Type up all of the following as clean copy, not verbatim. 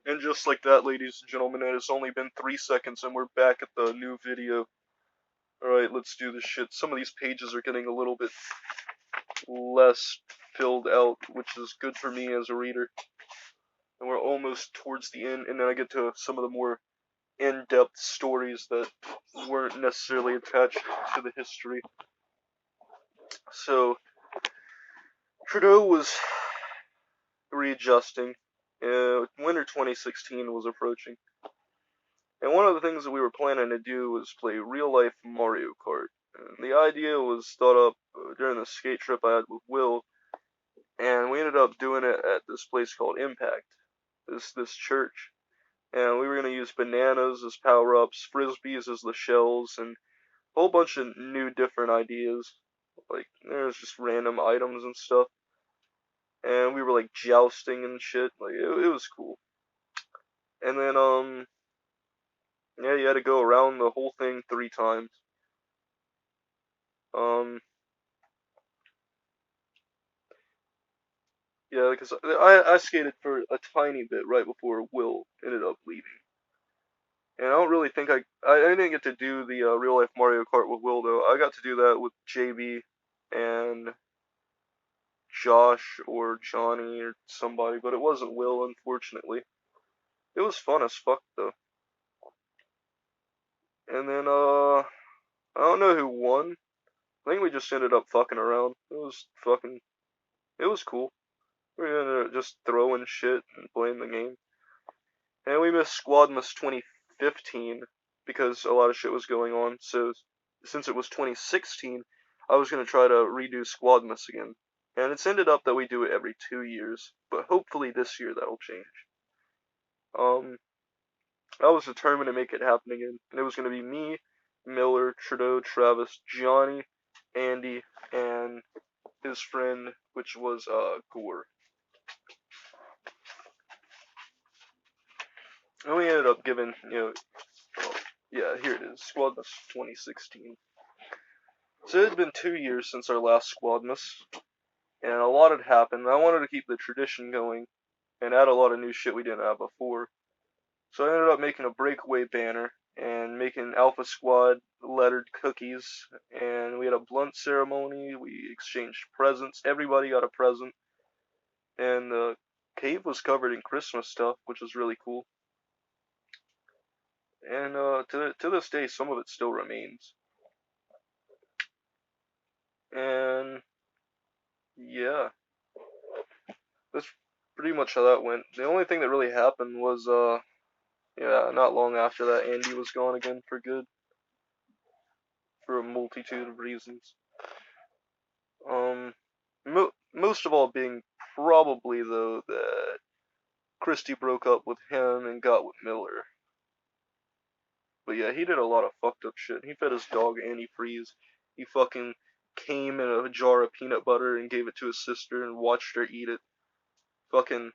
And just like that, ladies and gentlemen, it has only been 3 seconds and we're back at the new video. Alright, let's do this shit. Some of these pages are getting a little bit less filled out, which is good for me as a reader. And we're almost towards the end, and then I get to some of the more in-depth stories that weren't necessarily attached to the history. So, Trudeau was readjusting. Winter 2016 was approaching. And one of the things that we were planning to do was play real-life Mario Kart. And the idea was thought up during the skate trip I had with Will, and we ended up doing it at this place called Impact, this church. And we were going to use bananas as power-ups, frisbees as the shells, and a whole bunch of new different ideas. Like, there was just random items and stuff. And we were, like, jousting and shit. Like, it was cool. And then, yeah, you had to go around the whole thing 3 times. Yeah, because I skated for a tiny bit right before Will ended up leaving. And I don't really think I didn't get to do the real life Mario Kart with Will though. I got to do that with JB and Josh or Johnny or somebody, but it wasn't Will, unfortunately. It was fun as fuck though. And then I don't know who won. I think we just ended up fucking around. It was cool. We ended up just throwing shit and playing the game. And we missed Squadmas 2015 because a lot of shit was going on. So since it was 2016, I was going to try to redo Squadmas again. And it's ended up that we do it every 2 years. But hopefully this year that'll change. I was determined to make it happen again. And it was going to be me, Miller, Trudeau, Travis, Johnny, Andy, and his friend, which was Gore. And we ended up giving, yeah, here it is, Squadmas 2016. So it had been 2 years since our last Squadmas, and a lot had happened. I wanted to keep the tradition going, and add a lot of new shit we didn't have before. So I ended up making a breakaway banner, and making Alpha Squad lettered cookies, and we had a blunt ceremony, we exchanged presents, everybody got a present, and the cave was covered in Christmas stuff, which was really cool. And to this day, some of it still remains. And yeah, that's pretty much how that went. The only thing that really happened was yeah, not long after that, Andy was gone again for good, for a multitude of reasons. Most of all being probably though that Christy broke up with him and got with Miller. But yeah, he did a lot of fucked up shit. He fed his dog antifreeze. He fucking came in a jar of peanut butter and gave it to his sister and watched her eat it. Fucking,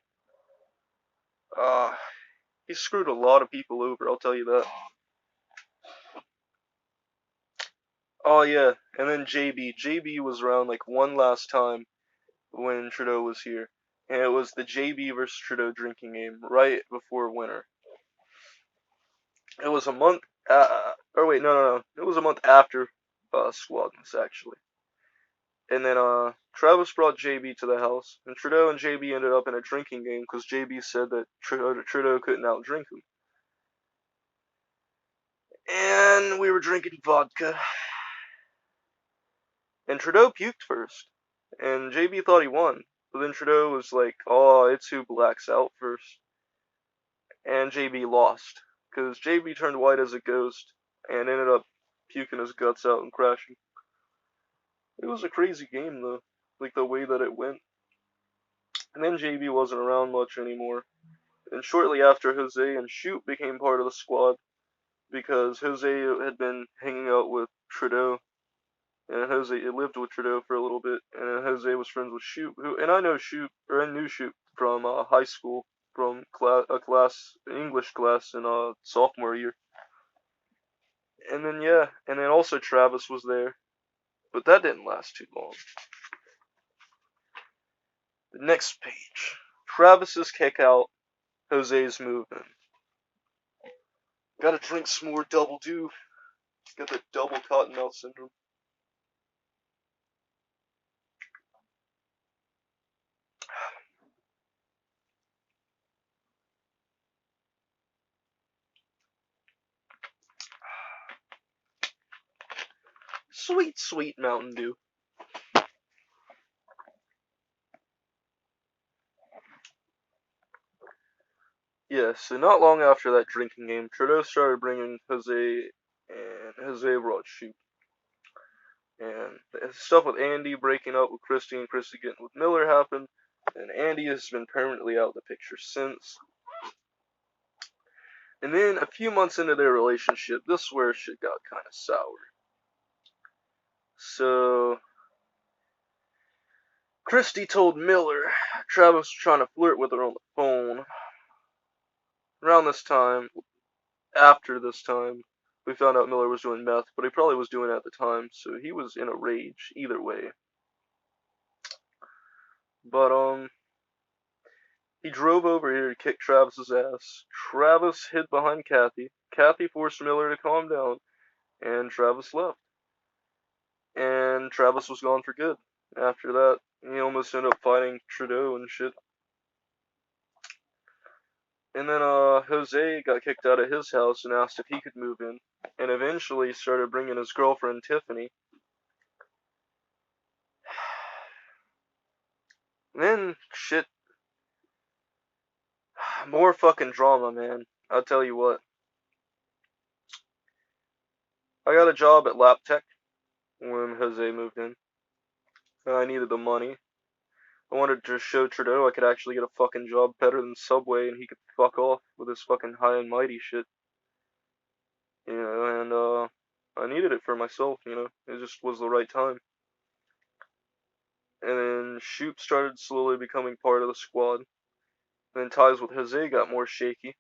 he screwed a lot of people over, I'll tell you that. Oh yeah, and then JB. JB was around like one last time when Trudeau was here. And it was the JB versus Trudeau drinking game right before winter. It was a month, or wait, no. It was a month after Squadmas, actually. And then Travis brought JB to the house, and Trudeau and JB ended up in a drinking game because JB said that Trudeau couldn't outdrink him. And we were drinking vodka. And Trudeau puked first. And JB thought he won. But then Trudeau was like, oh, it's who blacks out first. And JB lost. Because JB turned white as a ghost and ended up puking his guts out and crashing. It was a crazy game, though. Like, the way that it went. And then JB wasn't around much anymore. And shortly after, Jose and Shoot became part of the squad. Because Jose had been hanging out with Trudeau. And Jose lived with Trudeau for a little bit, and Jose was friends with Shoot, and I knew Shoot from high school, from English class in sophomore year. And then yeah, and then also Travis was there, but that didn't last too long. The next page, Travis's kick out, Jose's moving. Gotta drink some more Double Dew. Got the double cottonmouth syndrome. Sweet, sweet Mountain Dew. Yeah, so not long after that drinking game, Trudeau started bringing Jose, and Jose brought Shoop. And stuff with Andy breaking up with Christy and Christy getting with Miller happened, and Andy has been permanently out of the picture since. And then a few months into their relationship, this is where shit got kind of sour. So, Christy told Miller Travis was trying to flirt with her on the phone. Around this time, after this time, we found out Miller was doing meth, but he probably was doing it at the time, so he was in a rage either way. But, he drove over here to kick Travis's ass. Travis hid behind Kathy. Kathy forced Miller to calm down, and Travis left. And Travis was gone for good. After that, he almost ended up fighting Trudeau and shit. And then, Jose got kicked out of his house and asked if he could move in, and eventually started bringing his girlfriend, Tiffany. And then, shit, more fucking drama, man. I'll tell you what. I got a job at LapTech when Jose moved in. And I needed the money. I wanted to show Trudeau I could actually get a fucking job better than Subway and he could fuck off with his fucking high and mighty shit. You know, and, I needed it for myself, you know. It just was the right time. And then Shoop started slowly becoming part of the squad. And then ties with Jose got more shaky.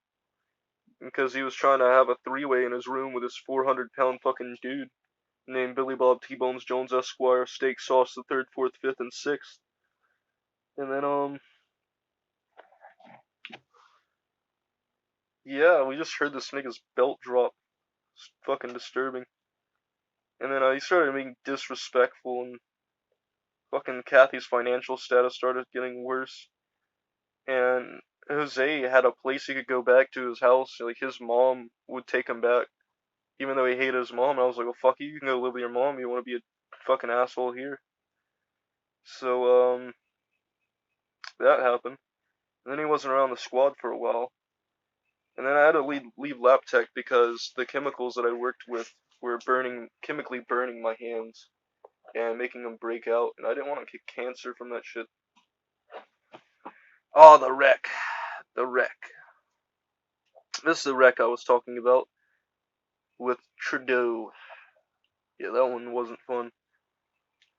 Because he was trying to have a three-way in his room with this 400-pound fucking dude named Billy Bob T-Bones Jones Esquire, Steak Sauce the 3rd, 4th, 5th, and 6th. And then, yeah, we just heard this nigga's belt drop. It's fucking disturbing. And then he started being disrespectful, and fucking Kathy's financial status started getting worse. And Jose had a place he could go back to, his house. Like, his mom would take him back, even though he hated his mom. And I was like, well, fuck you can go live with your mom. You want to be a fucking asshole here. So, that happened. And then he wasn't around the squad for a while. And then I had to leave LapTech because the chemicals that I worked with were chemically burning my hands and making them break out, and I didn't want to get cancer from that shit. Oh, the wreck. The wreck. This is the wreck I was talking about with Trudeau. Yeah, that one wasn't fun.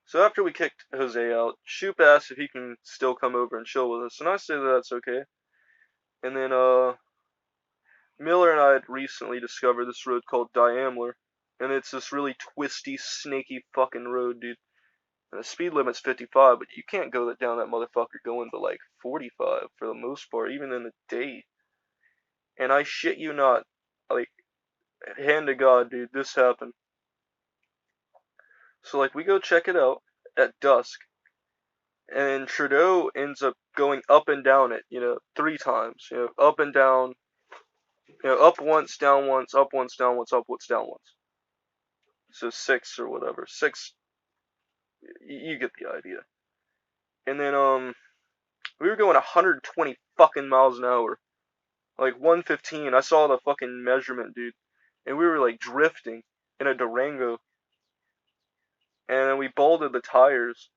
So after we kicked Jose out, Shoop asked if he can still come over and chill with us, and I say that that's okay. And then, Miller and I had recently discovered this road called Diambler, and it's this really twisty, snaky fucking road, dude. And the speed limit's 55, but you can't go down that motherfucker going to like 45 for the most part, even in the day. And I shit you not, like, hand to God, dude, this happened. So, like, we go check it out at dusk, and Trudeau ends up going up and down it, 3 times, up and down, up once, down once, up once, down once, up once, down once. So 6 or whatever. 6, you get the idea. And then, we were going 120 fucking miles an hour. Like 115, I saw the fucking measurement, dude. And we were like drifting in a Durango. And then we balded the tires.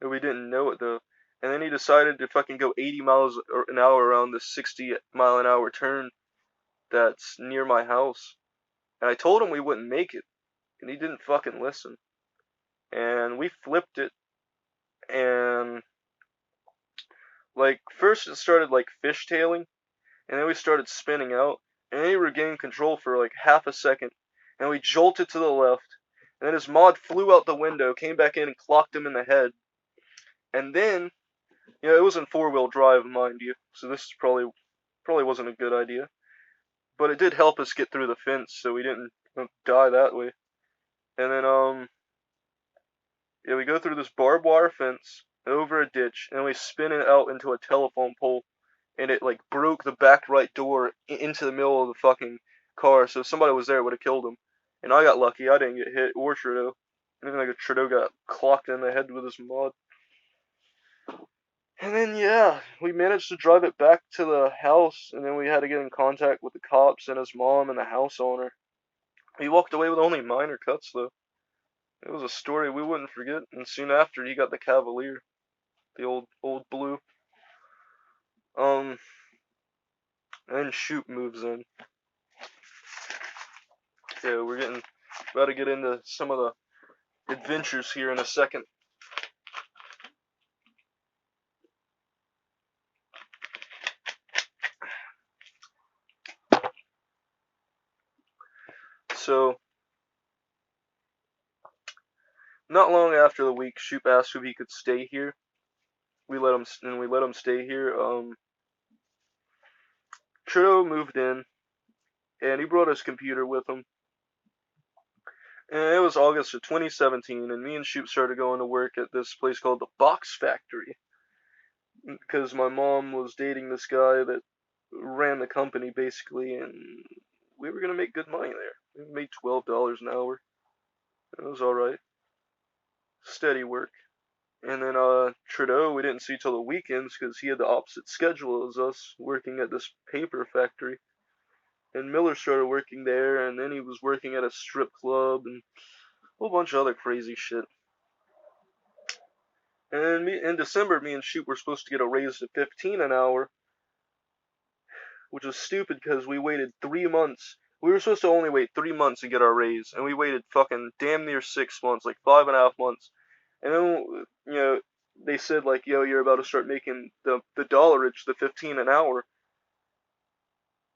And we didn't know it though. And then he decided to fucking go 80 miles an hour around this 60-mile-an-hour turn that's near my house. And I told him we wouldn't make it. And he didn't fucking listen. And we flipped it. And, like, first it started like fishtailing. And then we started spinning out. And then he regained control for like half a second. And we jolted to the left. And then his mod flew out the window, came back in and clocked him in the head. And then, it was in 4-wheel drive, mind you. So this is probably Probably wasn't a good idea. But it did help us get through the fence, so we didn't die that way. And then, yeah, we go through this barbed wire fence, over a ditch, and we spin it out into a telephone pole. And it, like, broke the back right door into the middle of the fucking car, so if somebody was there, it would have killed him. And I got lucky, I didn't get hit, or Trudeau. I think like Trudeau got clocked in the head with his mod. And then, yeah, we managed to drive it back to the house, and then we had to get in contact with the cops and his mom and the house owner. He walked away with only minor cuts, though. It was a story we wouldn't forget, and soon after, he got the Cavalier, the old blue. And then Shoop moves in. Yeah, we're about to get into some of the adventures here in a second. So, not long after the week, Shoop asked if he could stay here. We let him stay here. Trudeau moved in, and he brought his computer with him. And it was August of 2017, and me and Shoop started going to work at this place called the Box Factory. Because my mom was dating this guy that ran the company, basically, and we were going to make good money there. We made $12 an hour. It was alright. Steady work. And then Trudeau we didn't see till the weekends because he had the opposite schedule as us, working at this paper factory. And Miller started working there, and then he was working at a strip club and a whole bunch of other crazy shit. And in December, me and Shoot were supposed to get a raise to 15 an hour, which was stupid because we waited 3 months. We were supposed to only wait 3 months to get our raise, and we waited fucking damn near 6 months, like 5.5 months. And then, they said, like, yo, you're about to start making the dollarage, the 15 an hour.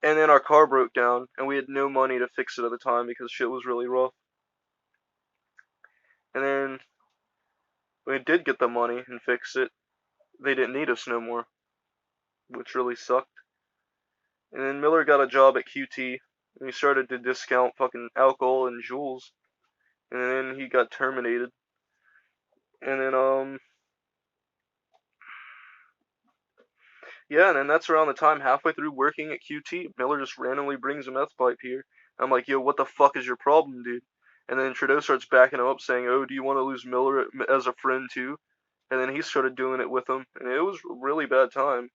And then our car broke down, and we had no money to fix it at the time because shit was really rough. And then we did get the money and fix it. They didn't need us no more, which really sucked. And then Miller got a job at QT, and he started to discount fucking alcohol and Juuls. And then he got terminated. And then, yeah, and then that's around the time, halfway through working at QT, Miller just randomly brings a meth pipe here. I'm like, yo, what the fuck is your problem, dude? And then Trudeau starts backing him up, saying, oh, do you want to lose Miller as a friend too? And then he started doing it with him, and it was a really bad time.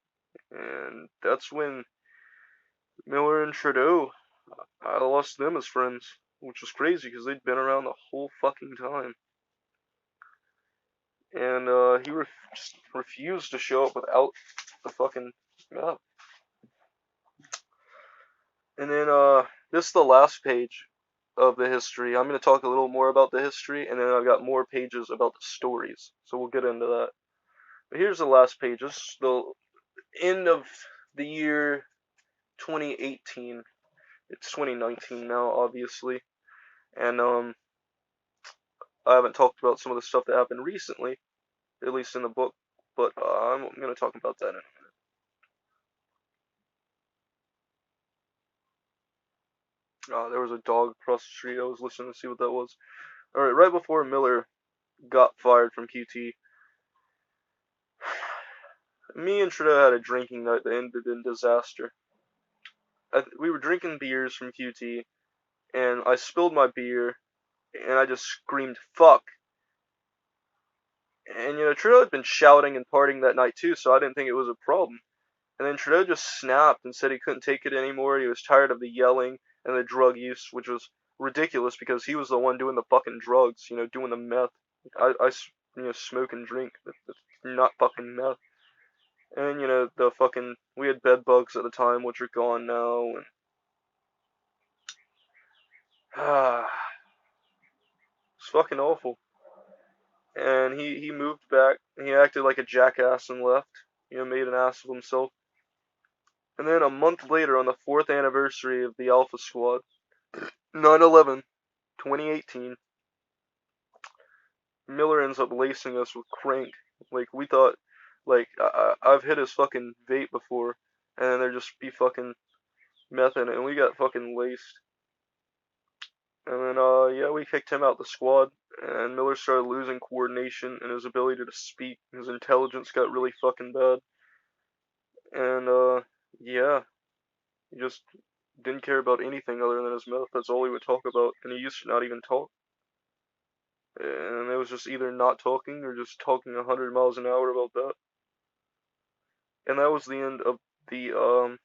And that's when Miller and Trudeau, I lost them as friends, which was crazy because they'd been around the whole fucking time. And he just refused to show up without the fucking map. And then this is the last page of the history. I'm going to talk a little more about the history, and then I've got more pages about the stories. So we'll get into that. But here's the last page. This is the end of the year 2018. It's 2019 now, obviously. And I haven't talked about some of the stuff that happened recently, at least in the book, but I'm going to talk about that in a minute. There was a dog across the street. I was listening to see what that was. Alright, right before Miller got fired from QT, me and Trudeau had a drinking night that ended in disaster. We were drinking beers from QT, and I spilled my beer, and I just screamed, fuck. And, Trudeau had been shouting and partying that night too, so I didn't think it was a problem. And then Trudeau just snapped and said he couldn't take it anymore. He was tired of the yelling and the drug use, which was ridiculous because he was the one doing the fucking drugs, doing the meth. I smoke and drink. That's not fucking meth. And, we had bed bugs at the time, which are gone now. And, it's fucking awful. And he moved back. He acted like a jackass and left. Made an ass of himself. And then a month later, on the 4th anniversary of the Alpha Squad, 9/11, 2018, Miller ends up lacing us with crank. Like, we thought, like, I've hit his fucking vape before, and then there'd just be fucking meth in it, and we got fucking laced. And then, yeah, we kicked him out the squad, and Miller started losing coordination and his ability to speak. His intelligence got really fucking bad. And, yeah, he just didn't care about anything other than his meth. That's all he would talk about, and he used to not even talk. And it was just either not talking or just talking 100 miles an hour about that. And that was the end of the,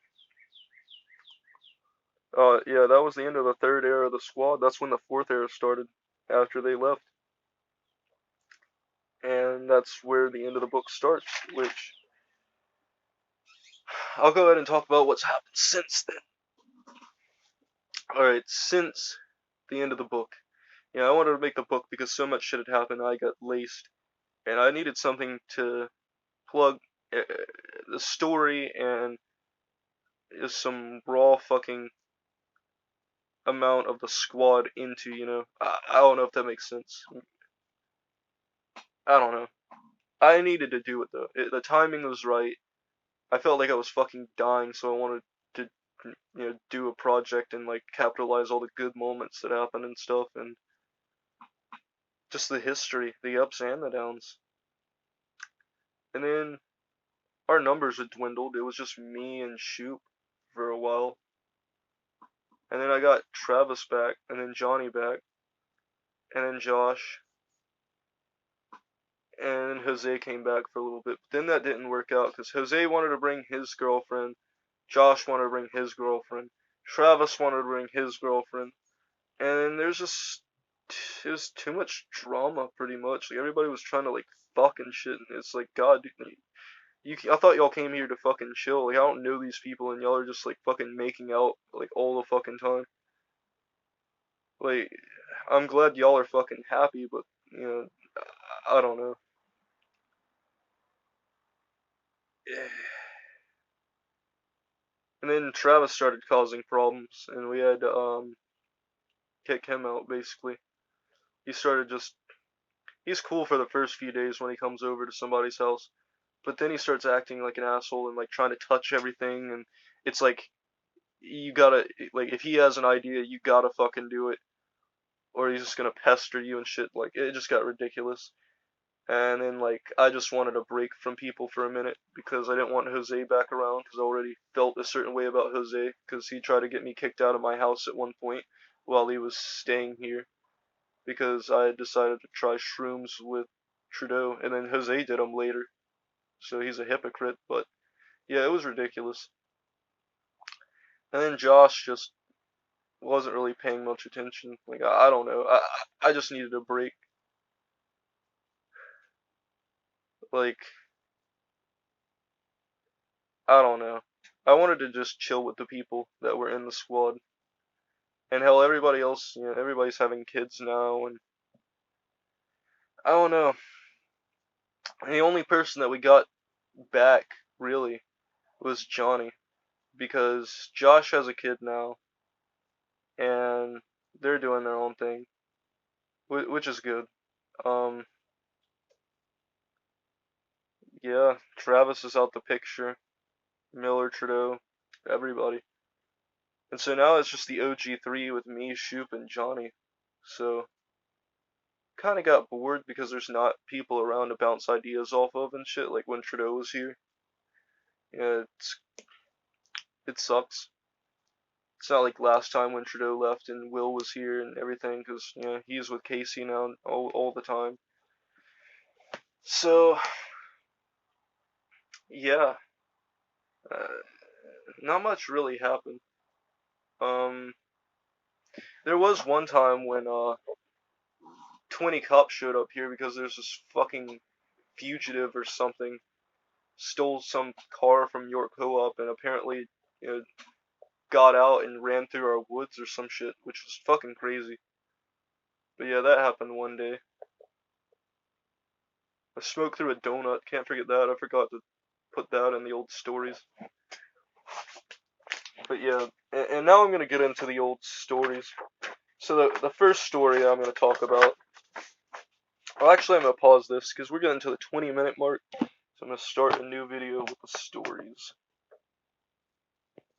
yeah, that was the end of the third era of the squad. That's when the fourth era started, after they left. And that's where the end of the book starts, which I'll go ahead and talk about what's happened since then. Alright, since the end of the book. Yeah, I wanted to make the book because so much shit had happened, I got laced. And I needed something to plug the story and just some raw fucking amount of the squad into, you know. I don't know if that makes sense. I don't know. I needed to do it though. The timing was right. I felt like I was fucking dying, so I wanted to, you know, do a project and like capitalize all the good moments that happened and stuff, and just the history, the ups and the downs. And then our numbers had dwindled. It was just me and Shoop for a while. And then I got Travis back, and then Johnny back, and then Josh, and then Jose came back for a little bit. But then that didn't work out because Jose wanted to bring his girlfriend, Josh wanted to bring his girlfriend, Travis wanted to bring his girlfriend, and then there's just it was too much drama, pretty much. Like everybody was trying to like fuck and shit, and it's like, God, I thought y'all came here to fucking chill. Like I don't know these people, and y'all are just like fucking making out like all the fucking time. Like I'm glad y'all are fucking happy, but you know, I don't know. And then Travis started causing problems, and we had to kick him out basically. He started just he's cool for the first few days when he comes over to somebody's house, but then he starts acting like an asshole and like trying to touch everything, and it's like you gotta like if he has an idea, you gotta fucking do it, or he's just gonna pester you and shit. Like it just got ridiculous. And then like I just wanted a break from people for a minute because I didn't want Jose back around because I already felt a certain way about Jose because he tried to get me kicked out of my house at one point while he was staying here because I had decided to try shrooms with Trudeau, and then Jose did them later. So he's a hypocrite, but yeah, it was ridiculous. And then Josh just wasn't really paying much attention. Like I don't know. I just needed a break. Like I don't know. I wanted to just chill with the people that were in the squad. And hell, everybody else, you know, everybody's having kids now, and I don't know. And the only person that we got back, really, was Johnny. Because Josh has a kid now, and they're doing their own thing, which is good. Um, yeah, Travis is out the picture, Miller, Trudeau, everybody. And so now it's just the OG3 with me, Shoop, and Johnny. So, kind of got bored because there's not people around to bounce ideas off of and shit, like when Trudeau was here. Yeah, it sucks. It's not like last time when Trudeau left and Will was here and everything, because, you know, he's with Casey now all the time. So, yeah, uh, not much really happened. Um, there was one time when, 20 cops showed up here because there's this fucking fugitive or something stole some car from York Co-op and apparently, you know, got out and ran through our woods or some shit, which was fucking crazy. But yeah, that happened one day. I smoked through a donut, can't forget that. I forgot to put that in the old stories. But yeah, and now I'm gonna get into the old stories. So the first story I'm gonna talk about. Well, actually, I'm gonna pause this because we're getting to the 20-minute mark. So I'm gonna start a new video with the stories.